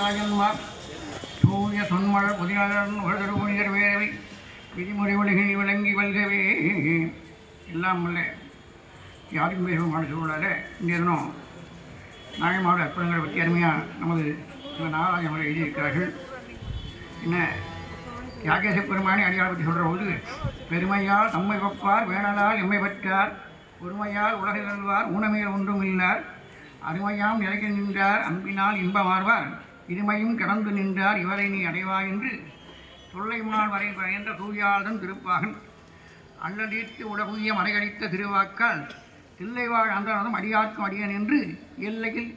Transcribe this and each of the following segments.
நாராயன்மார் தூய தொன்மழல் புதியாளன் உலகரு புனிதர் வேறவை விதிமுறை ஒழுகை விளங்கி வல்கவே எல்லாம் அல்ல யாருக்கும் பேசுமான சூழலால் இந்த தினம் நாயன்மாவோட அற்புதங்களை பற்றி அருமையாக நமது நாராயண அவர்கள் எழுதியிருக்கிறார்கள். என்ன யாகேச பெருமானி அடியாளை பற்றி சொல்கிற போது பெருமையால் தம்மை வைப்பார் வேணலால் எம்மை பெற்றார் பொறுமையால் உலகில் அல்வார் ஊனமையில் ஒன்றும் இல்லார் அருமையாம் நிலைக்க நின்றார் அன்பினால் இன்பமார்வார் இருமையும் கடந்து நின்றார் இவரை நீ அடைவார் என்று தொல்லை முன்னால் வரை பயந்த தூயாளன் திருப்பாகன் அல்லதீர்த்து உலகுய மறைகழித்த திருவாக்கால் தில்லைவாழ் அந்தனதும் அடியார்க்கும் அடியன் என்று எல்லையில்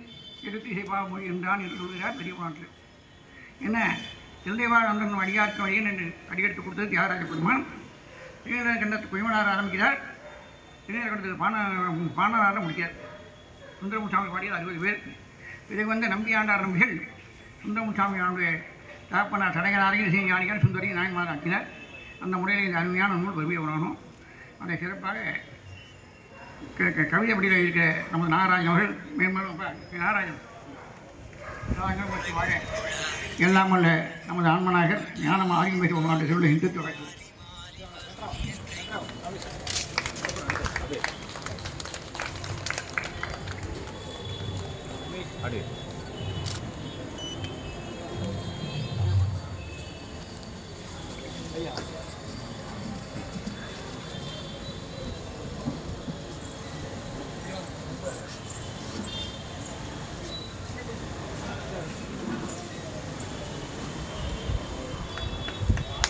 எடுத்து இசைப்பாக மொழி என்றான் என்று சொல்கிறார் பெரிய புராணத்தில். என்ன தில்லைவாழ் அந்தனும் அடியார்க்கும் அடியன் என்று அடியெடுத்து கொடுத்தது தியாகராஜ பெருமான். திருநீலகண்டத்து கண்டத்து குயவனார் ஆரம்பிக்கிறார். திருநீலகண்டத்துக்கு பாணராக முடிக்கிறார். சுந்தரமுசாமி பாடியது 60 பேர். இதுக்கு வந்து நம்பியாண்டார் நம்பிகள் சுந்தரமுசாமியானுடைய தகப்பனார் சடைகளாரையும் இசைஞானிகள் சுந்தரி நாயன்மார் ஆக்கினார். அந்த முறையில் இந்த அருமையான நூல் பெருமையை உணரணும். அதை சிறப்பாக கவிதை படியில் இருக்கிற நமது நாகராஜன் அவர்கள் மேன்மேலும் நாராயணன் பற்றி வாழ எல்லாம் அல்ல நமது ஆன்மநாயகர் ஞானம் ஆரியம் பேசி உருவாட்ட சொல்ல இந்துத்துவ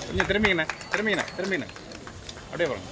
கொஞ்சம் திரும்பிங்கண்ணே அப்படியே பாருங்க.